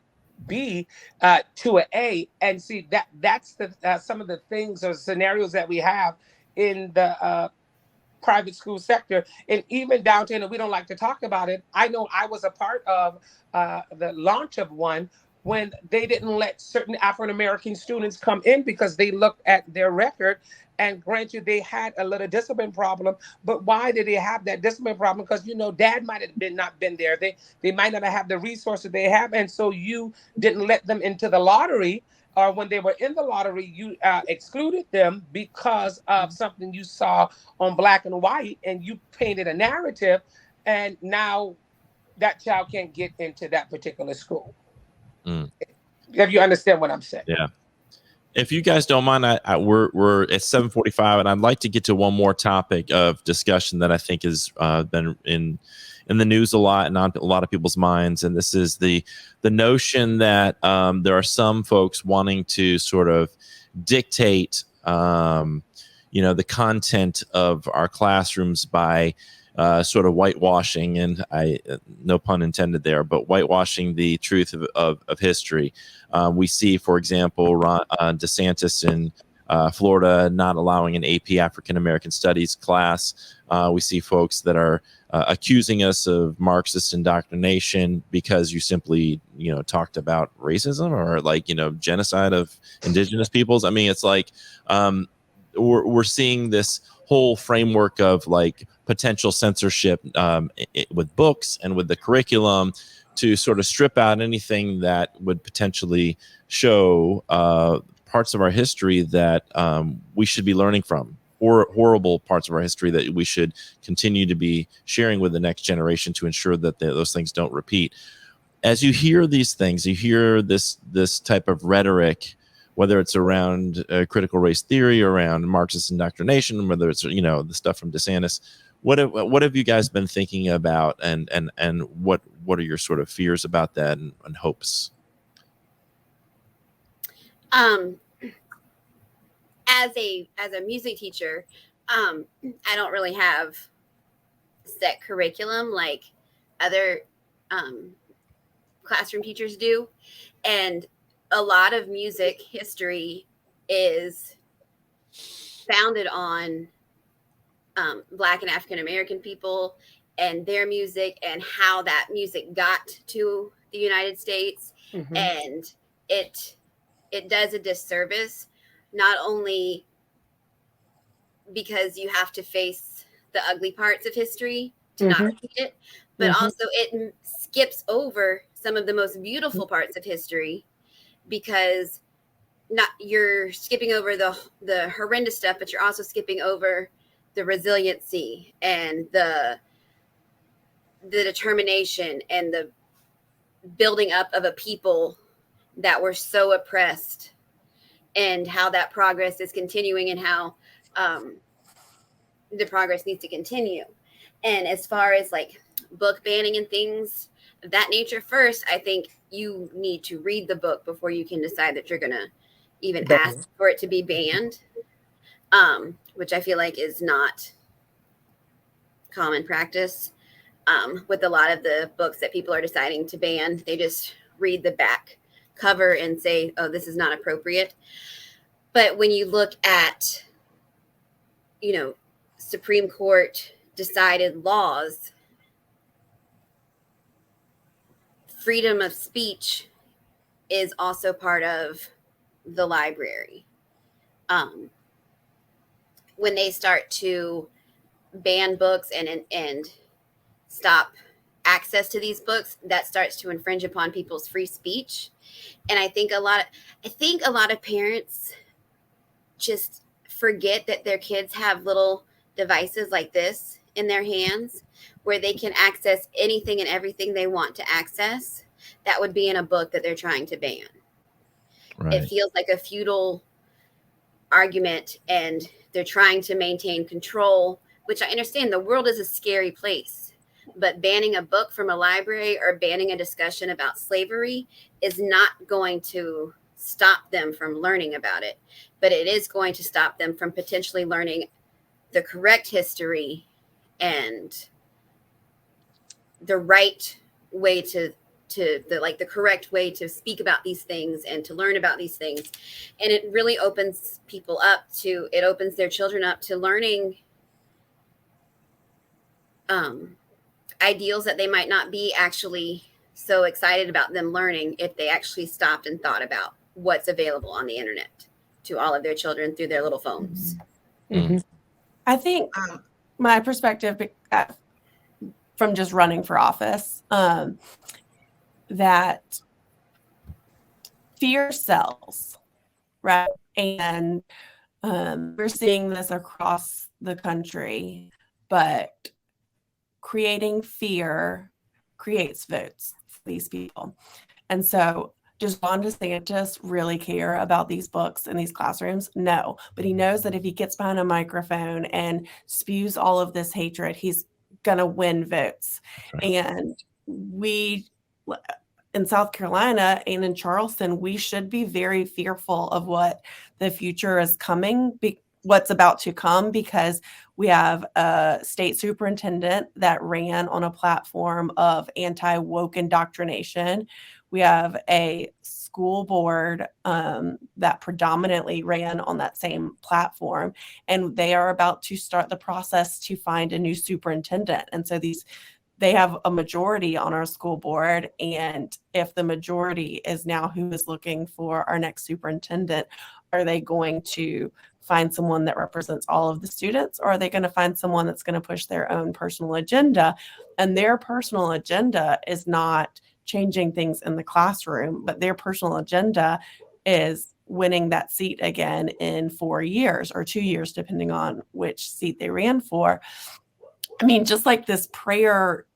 B to an A. And see, that's the some of the things or scenarios that we have in the private school sector, and even downtown. And we don't like to talk about it. I know I was a part of the launch of one when they didn't let certain African American students come in because they looked at their record. And granted, they had a little discipline problem, but why did they have that discipline problem? Because, you know, dad might have not been there. They might not have the resources they have. And so you didn't let them into the lottery, or when they were in the lottery, you excluded them because of something you saw on black and white, and you painted a narrative. And now that child can't get into that particular school. If you understand what I'm saying. Yeah. If you guys don't mind, we're at 7:45, and I'd like to get to one more topic of discussion that I think has been in the news a lot and on a lot of people's minds. And this is the notion that there are some folks wanting to sort of dictate, the content of our classrooms by sort of whitewashing, and no pun intended there, but whitewashing the truth of history. We see, for example, Ron DeSantis in Florida not allowing an AP African American Studies class. We see folks that are accusing us of Marxist indoctrination because you simply, talked about racism or genocide of indigenous peoples. I mean, it's like we're seeing this whole framework of potential censorship with books and with the curriculum to sort of strip out anything that would potentially show parts of our history that we should be learning from, or horrible parts of our history that we should continue to be sharing with the next generation to ensure that those things don't repeat. As you hear these things, you hear this type of rhetoric, whether it's around critical race theory, around Marxist indoctrination, whether it's the stuff from DeSantis. What have you guys been thinking about, and what are your sort of fears about that and hopes? As a music teacher, I don't really have set curriculum like other classroom teachers do, and a lot of music history is founded on Black and African American people and their music and how that music got to the United States. Mm-hmm. And it does a disservice, not only because you have to face the ugly parts of history to not repeat it, but also it skips over some of the most beautiful parts of history, because you're skipping over the horrendous stuff, but you're also skipping over the resiliency and the determination and the building up of a people that were so oppressed, and how that progress is continuing, and how the progress needs to continue. And as far as book banning and things of that nature, first, I think you need to read the book before you can decide that you're going to even ask for it to be banned, which I feel like is not common practice. With a lot of the books that people are deciding to ban, they just read the back cover and say, oh, this is not appropriate. But when you look at, Supreme Court decided laws, freedom of speech is also part of the library. When they start to ban books and stop access to these books, that starts to infringe upon people's free speech. And I think a lot of parents just forget that their kids have little devices like this in their hands where they can access anything and everything they want to access. that would be in a book that they're trying to ban. Right. It feels like a futile argument, and they're trying to maintain control, which I understand. The world is a scary place, but banning a book from a library or banning a discussion about slavery is not going to stop them from learning about it, but it is going to stop them from potentially learning the correct history and the right way to the correct way to speak about these things and to learn about these things. And it really opens people up to, it opens their children up to learning ideals that they might not be actually so excited about them learning if they actually stopped and thought about what's available on the internet to all of their children through their little phones. Mhm. I think my perspective from just running for office, that fear sells, right? And we're seeing this across the country, but creating fear creates votes for these people. And so does Ron DeSantis really care about these books in these classrooms? No, but he knows that if he gets behind a microphone and spews all of this hatred, he's going to win votes. Right. And we, in South Carolina and in Charleston, we should be very fearful of what the future is coming, what's about to come, because we have a state superintendent that ran on a platform of anti-woke indoctrination. We have a school board that predominantly ran on that same platform, and they are about to start the process to find a new superintendent. And so they have a majority on our school board, and if the majority is now who is looking for our next superintendent, are they going to find someone that represents all of the students, or are they going to find someone that's going to push their own personal agenda? And their personal agenda is not changing things in the classroom, but their personal agenda is winning that seat again in 4 years or 2 years, depending on which seat they ran for. I mean, just like this prayer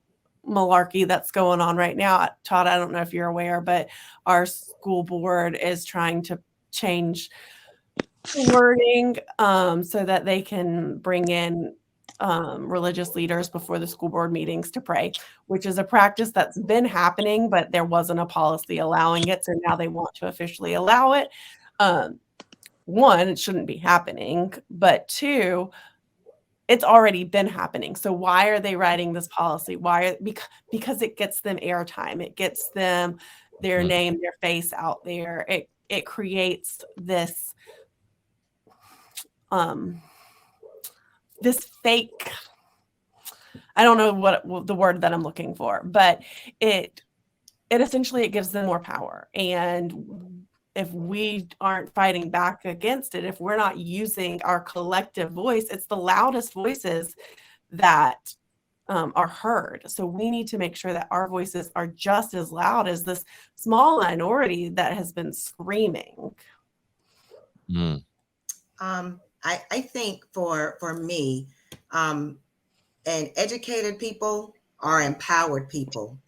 malarkey that's going on right now. Todd, I don't know if you're aware, but our school board is trying to change wording so that they can bring in religious leaders before the school board meetings to pray, which is a practice that's been happening, but there wasn't a policy allowing it. So now they want to officially allow it. One, it shouldn't be happening, but two, it's already been happening. So why are they writing this policy? Because it gets them airtime. It gets them their name, their face out there. It creates this this fake, I don't know what the word that I'm looking for, but it essentially, it gives them more power. And if we aren't fighting back against it, if we're not using our collective voice, it's the loudest voices that are heard. So we need to make sure that our voices are just as loud as this small minority that has been screaming. I think for me, and educated people are empowered people.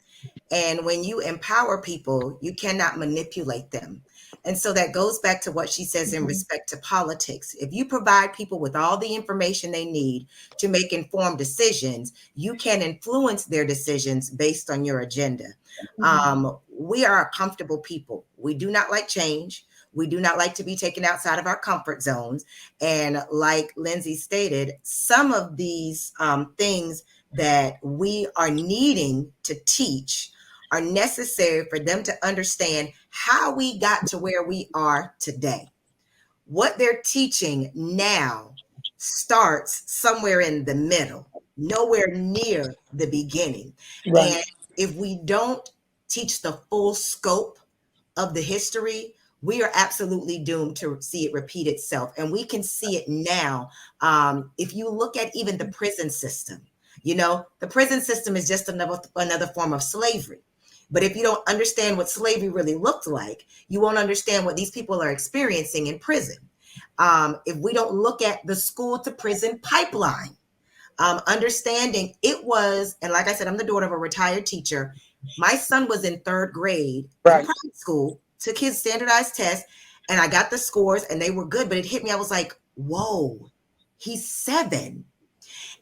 And when you empower people, you cannot manipulate them. And so that goes back to what she says in respect to politics. If you provide people with all the information they need to make informed decisions, you can influence their decisions based on your agenda. We are a comfortable people. We do not like change. We do not like to be taken outside of our comfort zones. And like Lindsay stated, some of these things that we are needing to teach are necessary for them to understand how we got to where we are today. What they're teaching now starts somewhere in the middle, nowhere near the beginning. Right. And if we don't teach the full scope of the history, we are absolutely doomed to see it repeat itself. And we can see it now. If you look at even the prison system, the prison system is just another form of slavery. But if you don't understand what slavery really looked like, you won't understand what these people are experiencing in prison. If we don't look at the school to prison pipeline, Understanding it was, and like I said, I'm the daughter of a retired teacher. My son was in 3rd grade in Right. private school, took his standardized test, and I got the scores and they were good, but it hit me. I was like, whoa, he's 7.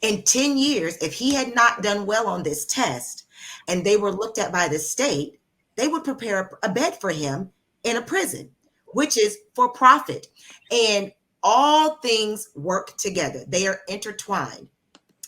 In 10 years, if he had not done well on this test and they were looked at by the state, they would prepare a bed for him in a prison, which is for profit. And all things work together. They are intertwined.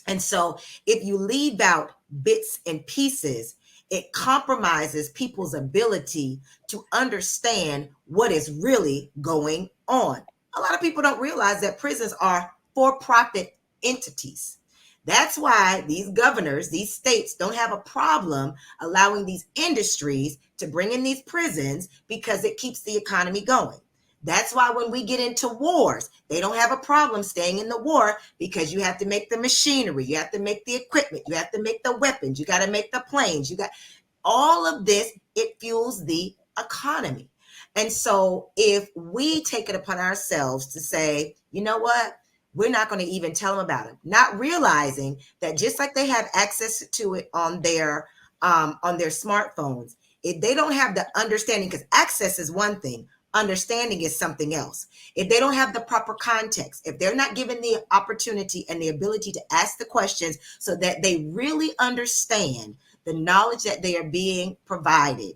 And so if you leave out bits and pieces, it compromises people's ability to understand what is really going on. A lot of people don't realize that prisons are for-profit entities. That's why these governors, these states don't have a problem allowing these industries to bring in these prisons because it keeps the economy going. That's why when we get into wars, they don't have a problem staying in the war because you have to make the machinery, you have to make the equipment, you have to make the weapons, you got to make the planes, you got all of this, it fuels the economy. And so if we take it upon ourselves to say, you know what, we're not going to even tell them about it, not realizing that just like they have access to it on their smartphones, if they don't have the understanding, because access is one thing, understanding is something else. If they don't have the proper context, if they're not given the opportunity and the ability to ask the questions so that they really understand the knowledge that they are being provided,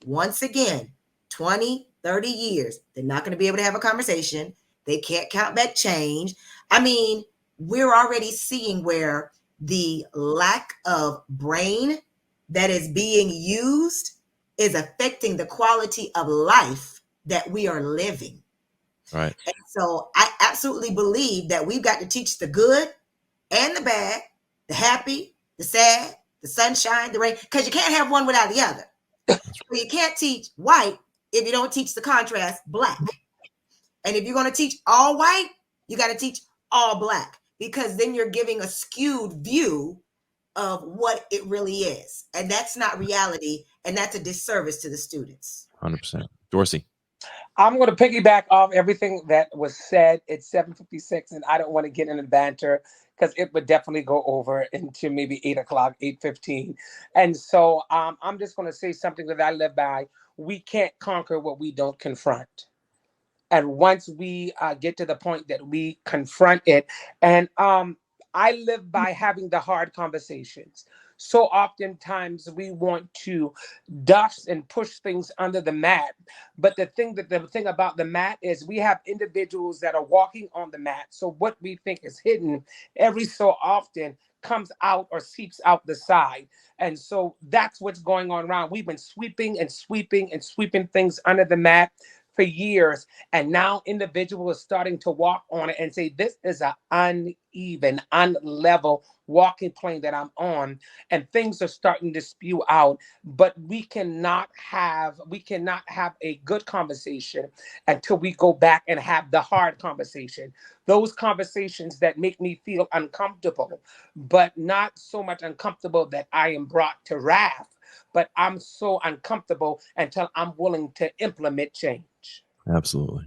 once again, 20, 30 years, they're not going to be able to have a conversation. They can't count back change. I mean, we're already seeing where the lack of brain that is being used is affecting the quality of life that we are living. Right. And so I absolutely believe that we've got to teach the good and the bad, the happy, the sad, the sunshine, the rain, because you can't have one without the other. So you can't teach white if you don't teach the contrast black. And if you're going to teach all white, you got to teach all black, because then you're giving a skewed view of what it really is. And that's not reality. And that's a disservice to the students. 100%. Dorsey. I'm going to piggyback off everything that was said. It's 7:56, and I don't want to get into banter because it would definitely go over into maybe 8 o'clock, 8:15. And so I'm just going to say something that I live by. We can't conquer what we don't confront. And once we get to the point that we confront it, and I live by having the hard conversations. So oftentimes we want to dust and push things under the mat. But the thing about the mat is we have individuals that are walking on the mat. So what we think is hidden every so often comes out or seeps out the side. And so that's what's going on around. We've been sweeping and sweeping and sweeping things under the mat for years, and now individuals are starting to walk on it and say, this is an uneven, unlevel walking plane that I'm on, and things are starting to spew out. But we cannot have a good conversation until we go back and have the hard conversation. Those conversations that make me feel uncomfortable, but not so much uncomfortable that I am brought to wrath, but I'm so uncomfortable until I'm willing to implement change. Absolutely.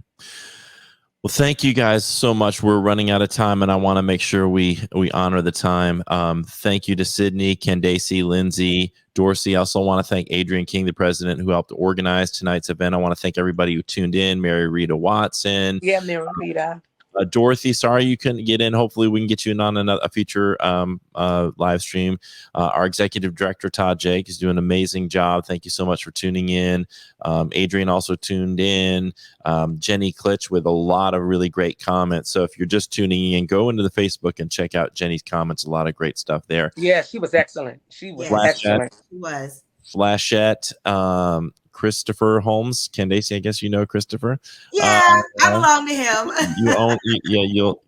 Well, thank you guys so much. We're running out of time, and I want to make sure we honor the time. Thank you to Sydney, Candace, Lindsay, Dorsey. I also want to thank Adrian King, the president, who helped organize tonight's event. I want to thank everybody who tuned in. Mary Rita Watson. Yeah, Mary Rita. Dorothy, sorry you couldn't get in. Hopefully we can get you in on a future live stream. Our executive director, Todd Jake, is doing an amazing job. Thank you so much for tuning in. Adrian also tuned in. Jenny Klitsch with a lot of really great comments. So if you're just tuning in, go into the Facebook and check out Jenny's comments. A lot of great stuff there. Yeah, she was excellent. She was excellent. She was. Flashette, Christopher Holmes, Candace, I guess you know Christopher. Yeah, I belong to him.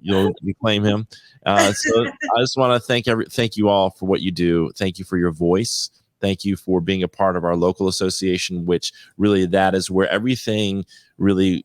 You claim him. So I just want to thank you all for what you do. Thank you for your voice. Thank you for being a part of our local association, which really that is where everything really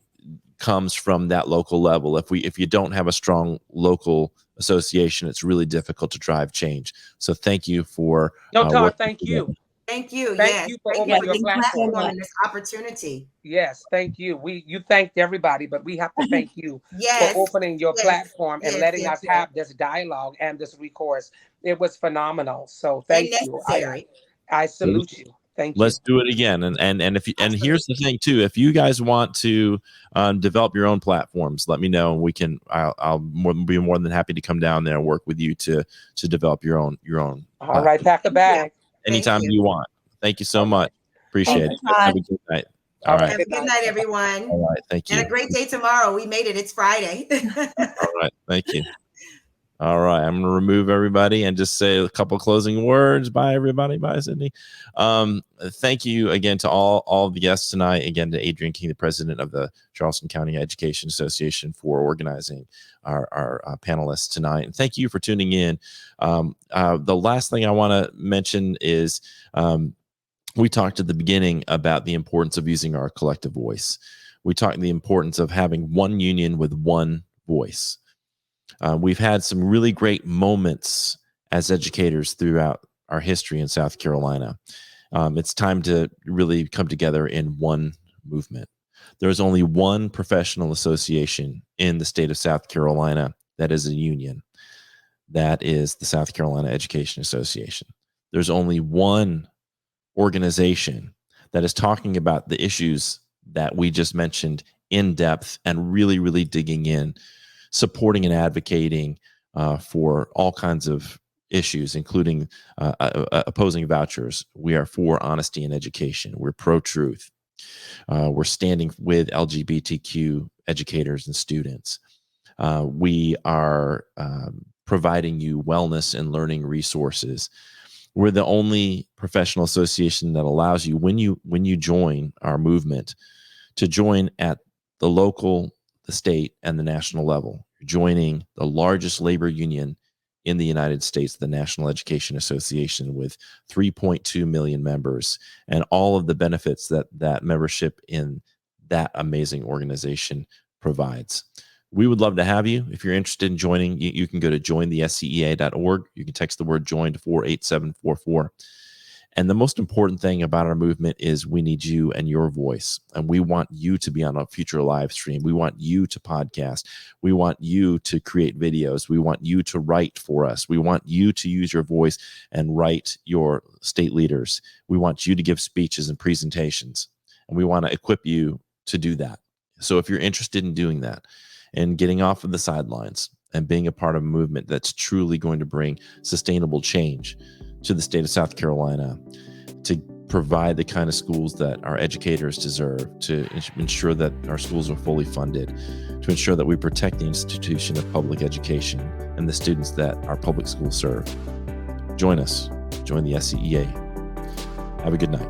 comes from, that local level. If you don't have a strong local association, it's really difficult to drive change. So thank you for Todd, thank you. Thank you. Thank Yes. you for Thank you opening for your this platform. platform and this opportunity. Yes, thank you. You thanked everybody, but we have to thank you Yes. for opening your Yes. platform and Yes. letting Yes. us have this dialogue and this recourse. It was phenomenal. So And thank you. necessary. I salute you. Thank you. Let's do it again. And if you, and here's the thing too, if you guys want to develop your own platforms, let me know, and we can. I'll be more than happy to come down there and work with you to develop your own. All right, pack a bag. Anytime you want. Thank you so much. Appreciate Thank it. you, Have Todd. a good night. All right. Have a good night, everyone. All right. Thank you. And a great day tomorrow. We made it. It's Friday. All right. Thank you. All right. I'm going to remove everybody and just say a couple closing words. Bye, everybody. Bye, Sydney. Thank you again to all of the guests tonight. Again, to Adrian King, the president of the Charleston County Education Association, for organizing our panelists tonight. And thank you for tuning in. The last thing I want to mention is we talked at the beginning about the importance of using our collective voice. We talked the importance of having one union with one voice. We've had some really great moments as educators throughout our history in South Carolina. It's time to really come together in one movement. There's only one professional association in the state of South Carolina that is a union. That is the South Carolina Education Association. There's only one organization that is talking about the issues that we just mentioned in depth and really, really digging in, supporting and advocating for all kinds of issues, including opposing vouchers. We are for honesty in education. We're pro-truth. We're standing with LGBTQ educators and students. We are providing you wellness and learning resources. We're the only professional association that allows you, when you join our movement, to join at the local, the state, and the national level. You're joining the largest labor union in the United States, the National Education Association, with 3.2 million members, and all of the benefits that membership in that amazing organization provides. We would love to have you. If you're interested in joining, you can go to jointhescea.org. You can text the word join to 48744. And the most important thing about our movement is we need you and your voice. And we want you to be on a future live stream. We want you to podcast. We want you to create videos. We want you to write for us. We want you to use your voice and write your state leaders. We want you to give speeches and presentations. And we want to equip you to do that. So if you're interested in doing that and getting off of the sidelines and being a part of a movement that's truly going to bring sustainable change to the state of South Carolina, to provide the kind of schools that our educators deserve, to ensure that our schools are fully funded, to ensure that we protect the institution of public education and the students that our public schools serve. Join us. Join the SCEA. Have a good night.